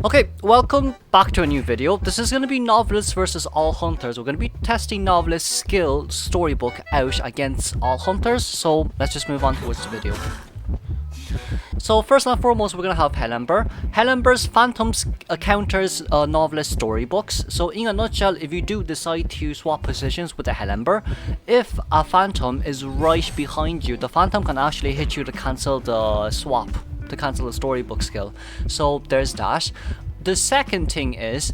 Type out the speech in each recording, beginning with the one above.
Okay, welcome back to a new video. This is going to be Novelist vs All Hunters. We're going to be testing Novelist skill storybook out against All Hunters, so let's just move on towards the video. So first and foremost, we're going to have Ember. Ember's Phantoms counters Novelist storybooks. So in a nutshell, if you do decide to swap positions with the Ember, if a Phantom is right behind you, the Phantom can actually hit you to cancel the swap, to cancel the storybook skill. So there's that. The second thing is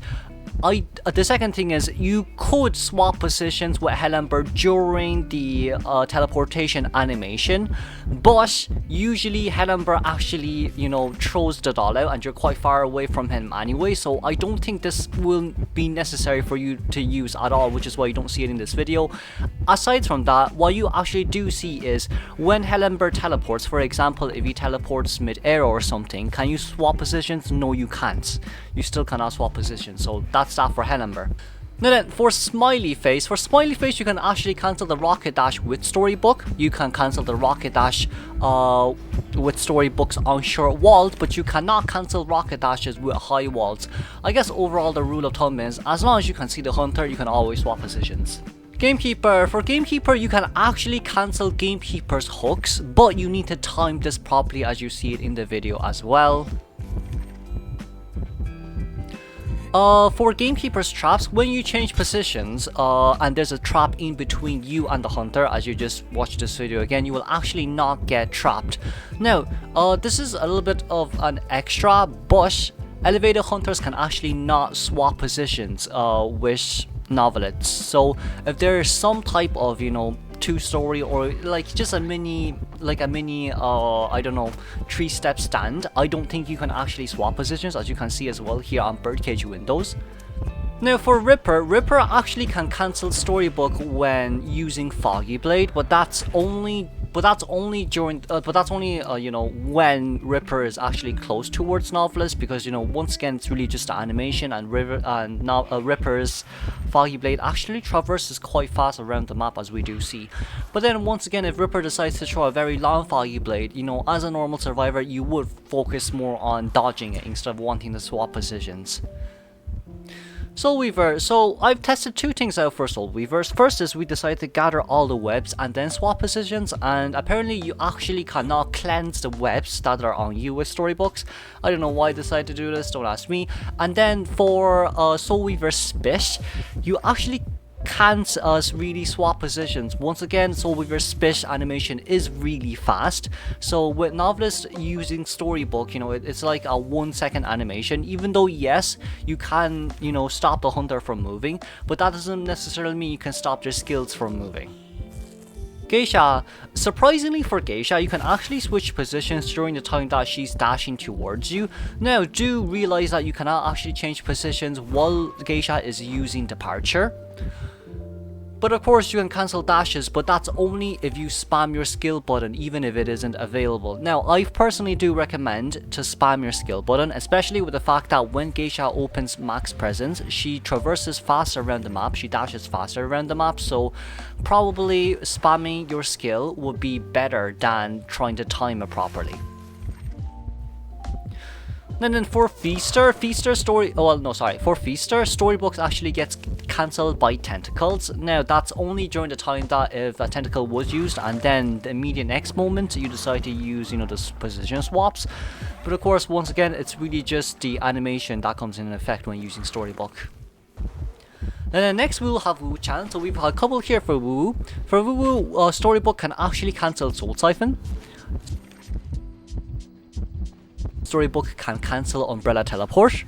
you could swap positions with Ember during the teleportation animation, but usually Ember actually, throws the doll out and you're quite far away from him anyway, so I don't think this will be necessary for you to use at all, which is why you don't see it in this video. Aside from that, what you actually do see is when Ember teleports, for example, if he teleports mid-air or something, can you swap positions? No, you can't. You still cannot swap positions, so that's that for Ember. Now then, for Smiley Face, you can actually cancel the Rocket Dash with Storybook. You can cancel the Rocket Dash with Storybooks on short walls, but you cannot cancel Rocket Dashes with high walls. I guess overall the rule of thumb is, as long as you can see the Hunter, you can always swap positions. Gamekeeper. For Gamekeeper, you can actually cancel Gamekeeper's hooks, but you need to time this properly as you see it in the video as well. For Gamekeeper's traps, when you change positions and there's a trap in between you and the Hunter, as you just watched this video again, you will actually not get trapped. Now, this is a little bit of an extra, but elevated Hunters can actually not swap positions with Novelists. So if there is some type of, two-story or like just a mini I don't know, 3-step stand, I don't think you can actually swap positions, as you can see as well here on Birdcage windows. Now for Ripper actually can cancel Storybook when using Foggy Blade, but that's only when Ripper is actually close towards Novelist, because once again it's really just the animation, and Ripper's Foggy Blade actually traverses quite fast around the map, as we do see. But then once again, if Ripper decides to throw a very long Foggy Blade, as a normal survivor you would focus more on dodging it instead of wanting to swap positions. Soul Weaver. So I've tested two things out for Soul Weavers. First is we decided to gather all the webs and then swap positions, and apparently you actually cannot cleanse the webs that are on you with storybooks. I don't know why I decided to do this, don't ask me. And then for Soul Weaver Spit, you actually can't really swap positions. Once again, Soul Weaver Spit animation is really fast, so with Novelist using Storybook, it's like a 1-second animation, even though yes, you can stop the Hunter from moving, but that doesn't necessarily mean you can stop their skills from moving. Geisha. Surprisingly for Geisha, you can actually switch positions during the time that she's dashing towards you. Now do realize that you cannot actually change positions while Geisha is using Departure. But of course you can cancel dashes, but that's only if you spam your skill button, even if it isn't available. Now I personally do recommend to spam your skill button, especially with the fact that when Geisha opens max presence, she traverses faster around the map, she dashes faster around the map, so probably spamming your skill would be better than trying to time it properly. And then for Feaster, Storybooks actually gets cancelled by tentacles. Now that's only during the time that if a tentacle was used, and then the immediate next moment you decide to use the position swaps. But of course, once again, it's really just the animation that comes in effect when using Storybook. And then next we will have Wu-chan. So we've had a couple here for Wu. For Wu, Storybook can actually cancel Soul Siphon. Storybook can cancel Umbrella Teleport,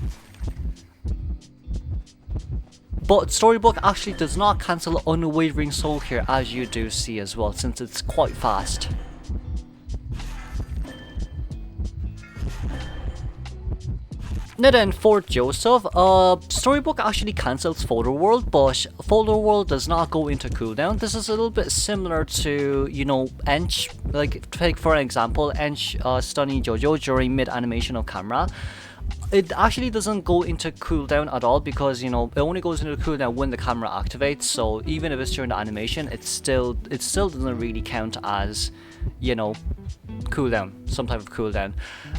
but Storybook actually does not cancel Unwavering Soul here, as you do see as well, since it's quite fast. Now then, for Joseph, Storybook actually cancels Folder World, but Folder World does not go into cooldown. This is a little bit similar to, Ench. Like, take for example, Ench stunning Jojo during mid-animation of camera. It actually doesn't go into cooldown at all, because it only goes into cooldown when the camera activates, so even if it's during the animation, it still doesn't really count as, cooldown. some type of cooldown.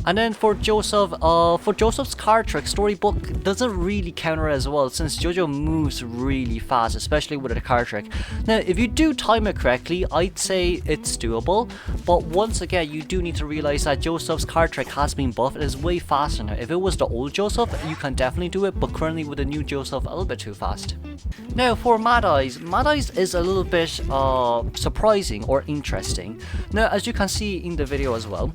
And then for Joseph's card trick, storybook doesn't really counter as well, since Jojo moves really fast, especially with a card trick. Now, if you do time it correctly, I'd say it's doable, but once again, you do need to realize that Joseph's card trick has been buffed. It is way faster now. If it was the old Joseph, you can definitely do it, but currently with the new Joseph, a little bit too fast. Now for Mad Eyes is a little bit surprising or interesting. Now, as you can see in the video as well,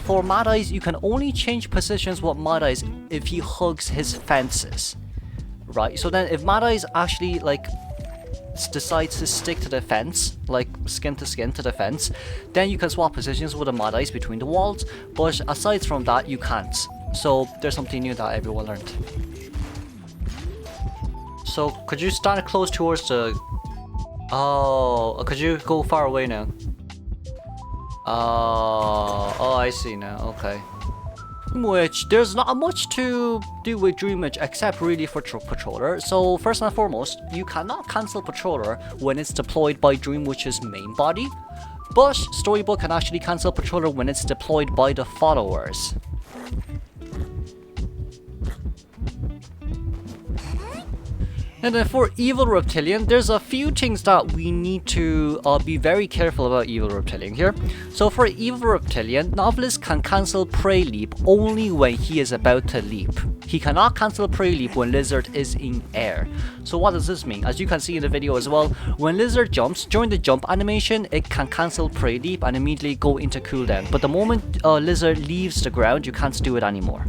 for Mad Eyes, you can only change positions with Mad Eyes if he hugs his fences, right? So then if Mad Eyes actually like decides to stick to the fence, like skin to skin to the fence, then you can swap positions with the Mad Eyes between the walls, but aside from that, you can't. So there's something new that everyone learned. So could you stand close towards the... Oh, could you go far away now? Oh, I see now, okay. Which, there's not much to do with Dreamage except really for Patroller. So first and foremost, you cannot cancel Patroller when it's deployed by Dreamwitch's main body, but Storybook can actually cancel Patroller when it's deployed by the followers. And then for Evil Reptilian, there's a few things that we need to be very careful about Evil Reptilian here. So for Evil Reptilian, Novelist can cancel Prey Leap only when he is about to leap. He cannot cancel Prey Leap when Lizard is in air. So what does this mean? As you can see in the video as well, when Lizard jumps, during the jump animation, it can cancel Prey Leap and immediately go into cooldown. But the moment Lizard leaves the ground, you can't do it anymore.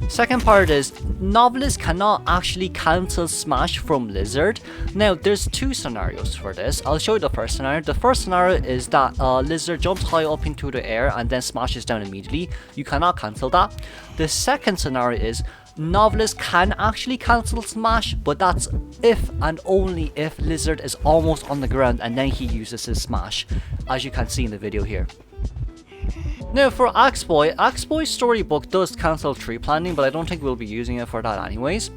Second part is, Novelist cannot actually cancel Smash from Lizard. Now, there's two scenarios for this. I'll show you the first scenario. The first scenario is that Lizard jumps high up into the air and then smashes down immediately. You cannot cancel that. The second scenario is, Novelist can actually cancel Smash, but that's if and only if Lizard is almost on the ground and then he uses his Smash, as you can see in the video here. Now for Axeboy's storybook does cancel tree planting, but I don't think we'll be using it for that anyways.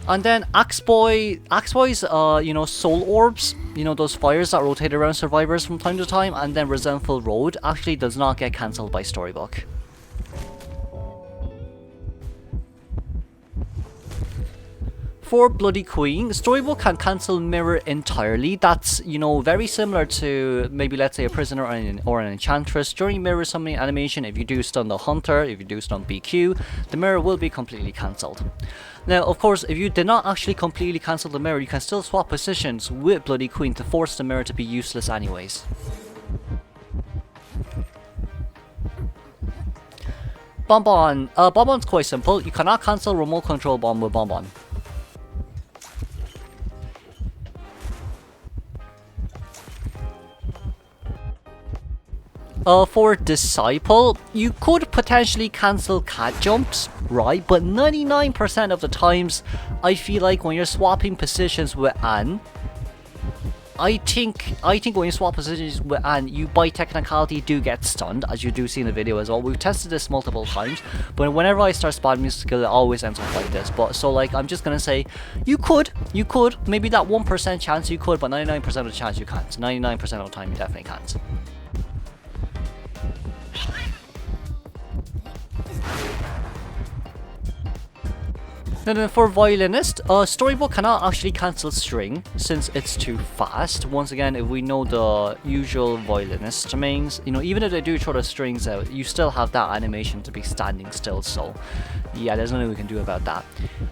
And then Axeboy's you know, soul orbs, you know, those fires that rotate around survivors from time to time, and then Resentful Road actually does not get cancelled by storybook. For Bloody Queen, Storybook can cancel Mirror entirely. That's, you know, very similar to maybe, let's say, a Prisoner or an Enchantress. During Mirror summoning animation, if you do stun the Hunter, if you do stun BQ, the Mirror will be completely cancelled. Now, of course, if you did not actually completely cancel the Mirror, you can still swap positions with Bloody Queen to force the Mirror to be useless anyways. Bonbon. Bonbon's quite simple. You cannot cancel Remote Control Bomb with Bonbon. For Disciple, you could potentially cancel cat jumps, right? But 99% of the times, I feel like when you're swapping positions with Anne, I think when you swap positions with Anne, you by technicality do get stunned, as you do see in the video as well. We've tested this multiple times, but whenever I start spamming skill, it always ends up like this. But so like, I'm just gonna say, you could, maybe that 1% chance you could, but 99% of the chance you can't. 99% of the time you definitely can't. And then for Violinist, Storybook cannot actually cancel String since it's too fast. Once again, if we know the usual Violinist mains, you know, even if they do throw the strings out, you still have that animation to be standing still, so yeah, there's nothing we can do about that.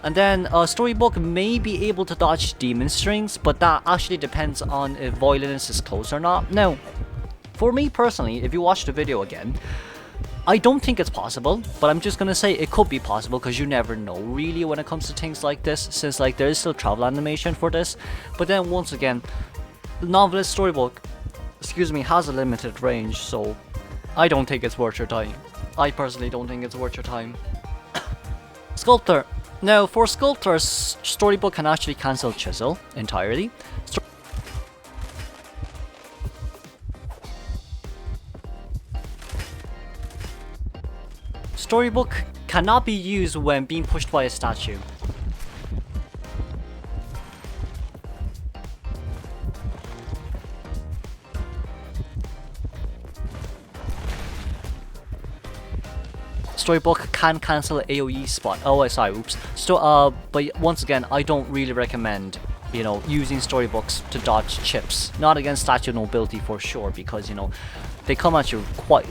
And then Storybook may be able to dodge Demon Strings, but that actually depends on if Violinist is close or not. Now, for me personally, if you watch the video again, I don't think it's possible, but I'm just gonna say it could be possible because you never know really when it comes to things like this, since like there is still travel animation for this. But then once again, the Novelist Storybook, excuse me, has a limited range, so I don't think it's worth your time. I personally don't think it's worth your time. Sculptor. Now for Sculptor, Storybook can actually cancel Chisel entirely. Storybook cannot be used when being pushed by a statue. Storybook can cancel AoE spot. Oh, wait, sorry, oops. But once again, I don't really recommend, you know, using storybooks to dodge chips. Not against Statue of Nobility for sure, because, you know, they come at you quite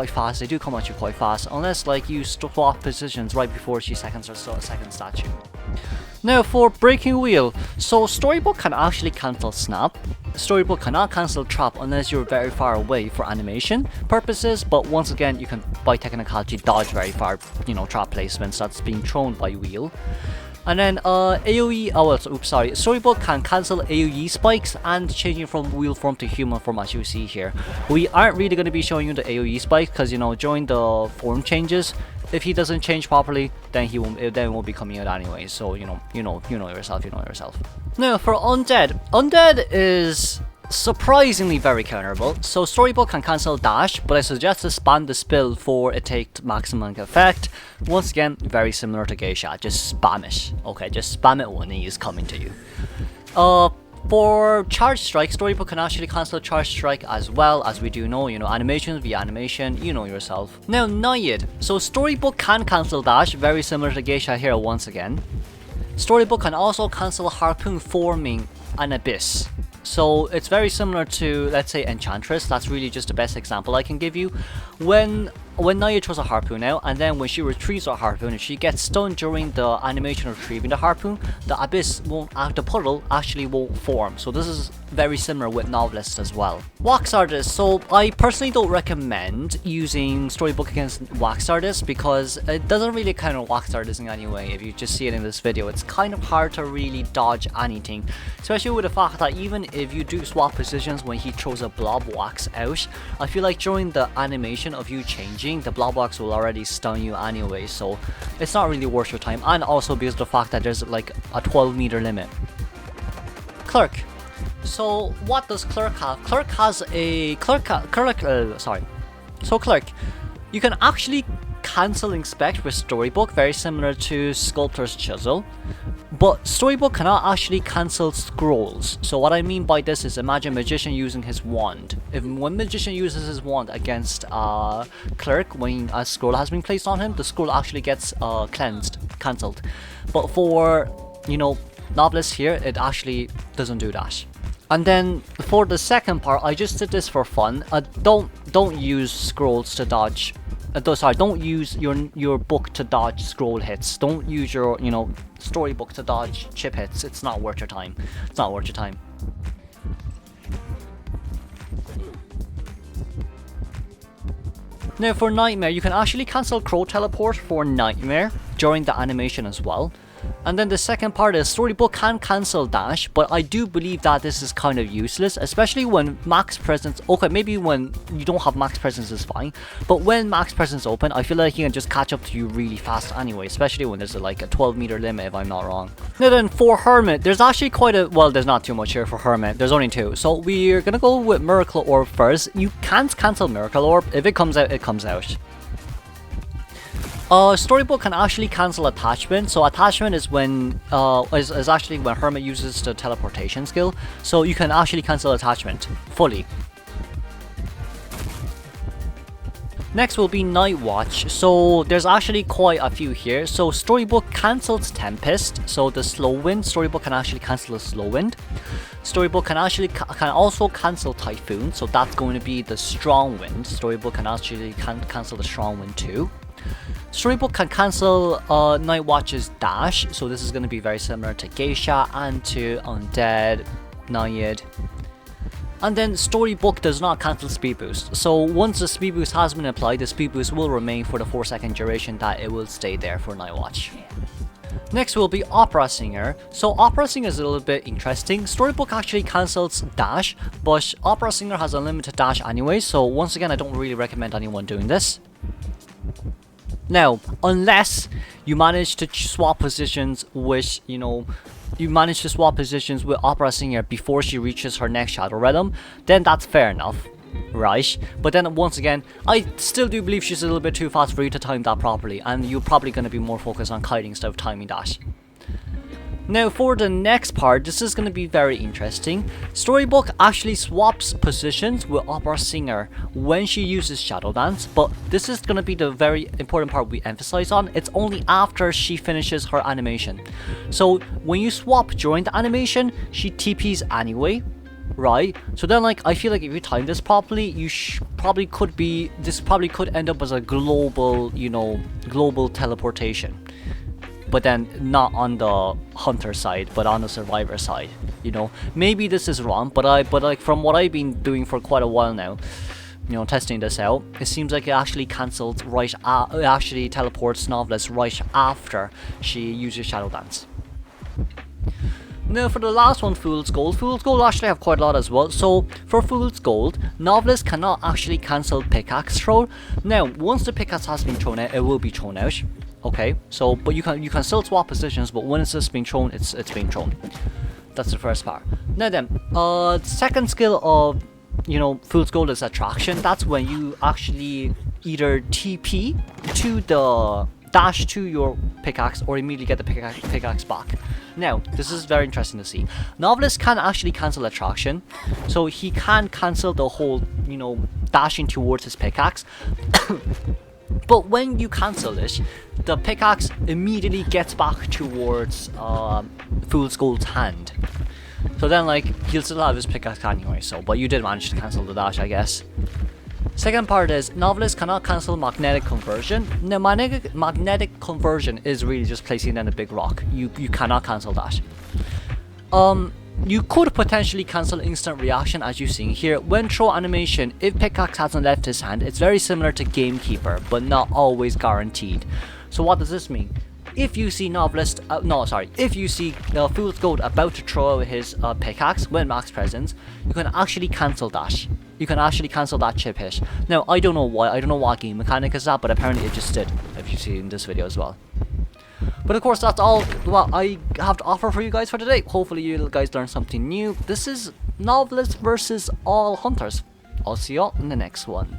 fast. They do come at you quite fast, unless like you swap positions right before she seconds or so a second statue. Now for Breaking Wheel, so Storybook can actually cancel Snap. Storybook cannot cancel Trap unless you're very far away for animation purposes, but once again you can, by technicality, dodge very far, you know, trap placements that's being thrown by Wheel. And then Storybook can cancel AoE spikes and changing from wheel form to human form, as you see here. We aren't really going to be showing you the AoE spikes because, you know, during the form changes, if he doesn't change properly, then he won't be coming out anyway. So you know yourself. Now for Undead is surprisingly very counterable. So Storybook can cancel dash, but I suggest to spam the spill for it takes maximum effect. Once again, very similar to Geisha, just spam it. Okay, just spam it when he is coming to you. For Charge Strike, Storybook can actually cancel Charge Strike as well, as we do know, you know, animations via animation, you know yourself. Now Naiad, so Storybook can cancel dash, very similar to Geisha here once again. Storybook can also cancel Harpoon forming an Abyss. So it's very similar to, let's say, Enchantress. That's really just the best example I can give you. When Naiad throws a harpoon out, and then when she retrieves her harpoon, if she gets stunned during the animation of retrieving the harpoon, the abyss won't, the puddle actually won't form. So this is very similar with Novelist as well. Wax Artist. So I personally don't recommend using Storybook against Wax Artist because it doesn't really kind of Wax Artist in any way. If you just see it in this video, it's kind of hard to really dodge anything, especially with the fact that even if you do swap positions when he throws a blob wax out, I feel like during the animation of you changing, the blob wax will already stun you anyway, so it's not really worth your time. And also because of the fact that there's like a 12-meter limit. Clerk. So what does Clerk have? Clerk has a Clerk, you can actually cancel Inspect with Storybook, very similar to Sculptor's Chisel, but Storybook cannot actually cancel scrolls. So what I mean by this is, imagine Magician using his wand. When Magician uses his wand against Clerk, when a scroll has been placed on him, the scroll actually gets cancelled. But for, you know, Novelist here, it actually doesn't do that. And then for the second part, I just did this for fun. Don't use scrolls to dodge. Don't use your book to dodge scroll hits. Don't use your, you know, Storybook to dodge chip hits. It's not worth your time. It's not worth your time. Now for Nightmare, you can actually cancel Crow Teleport for Nightmare during the animation as well. And then the second part is Storybook can cancel dash, but I do believe that this is kind of useless, especially when max presence. Okay, maybe when you don't have max presence is fine, but when max presence open, I feel like he can just catch up to you really fast anyway, especially when there's like a 12-meter limit, if I'm not wrong. Now then for Hermit, there's actually quite a, well, there's not too much here for Hermit, there's only two. So we're gonna go with Miracle Orb first. You can't cancel Miracle Orb. If it comes out, it comes out. Storybook can actually cancel attachment. So attachment is when is actually when Hermit uses the teleportation skill. So you can actually cancel attachment fully. Next will be Nightwatch. So there's actually quite a few here. So Storybook cancels Tempest. So the slow wind, Storybook can actually cancel the slow wind. Storybook can actually also cancel Typhoon. So that's going to be the strong wind. Storybook can actually cancel the strong wind too. Storybook can cancel Nightwatch's dash, so this is going to be very similar to Geisha and to Undead, Naiad. And then Storybook does not cancel speed boost, so once the speed boost has been applied, the speed boost will remain for the 4-second duration that it will stay there for Nightwatch. Next will be Opera Singer. So Opera Singer is a little bit interesting. Storybook actually cancels dash, but Opera Singer has unlimited dash anyway, so once again I don't really recommend anyone doing this. Now, unless you manage to swap positions with, you know, with Opera Singer before she reaches her next Shadow Rhythm, then that's fair enough, right? But then once again, I still do believe she's a little bit too fast for you to time that properly, and you're probably going to be more focused on kiting instead of timing that. Now for the next part, this is going to be very interesting. Storybook actually swaps positions with Opera Singer when she uses Shadow Dance, but this is going to be the very important part we emphasize on. It's only after she finishes her animation. So when you swap during the animation, she TPs anyway, right? So then like I feel like if you time this properly, you probably could end up as a global, you know, global teleportation. But then not on the hunter side, but on the survivor side, you know. Maybe this is wrong, but like from what I've been doing for quite a while now, you know, testing this out, it seems like it actually cancels right. It actually teleports Novelist right after she uses Shadow Dance. Now for the last one, Fool's Gold. Fool's Gold actually have quite a lot as well. So for Fool's Gold, Novelist cannot actually cancel pickaxe throw. Now once the pickaxe has been thrown out, it will be thrown out. Okay, so but you can still swap positions, but when it's just being thrown, it's being thrown. That's the first part. Now then, second skill of, you know, Fool's Gold is Attraction. That's when you actually either TP to the dash to your pickaxe or immediately get the pickaxe back. Now this is very interesting to see. Novelist can actually cancel Attraction, so he can cancel the whole, you know, dashing towards his pickaxe. But when you cancel this, the pickaxe immediately gets back towards Fool's Gold's hand. So then like he'll still have his pickaxe anyway, so but you did manage to cancel the dash, I guess. Second part is Novelist cannot cancel magnetic conversion. Now magnetic conversion is really just placing down a big rock. You cannot cancel that. You could potentially cancel instant reaction, as you see here. When throw animation, if pickaxe hasn't left his hand, it's very similar to Gamekeeper, but not always guaranteed. So what does this mean? If you see if you see Fool's Gold about to throw out his pickaxe when max presence, you can actually cancel that. You can actually cancel that chip hit. Now I don't know why, I don't know what game mechanic is that, but apparently it just did, if you see in this video as well. But of course that's all what I have to offer for you guys for today. Hopefully you guys learned something new. This is Novelist versus All Hunters. I'll see y'all in the next one.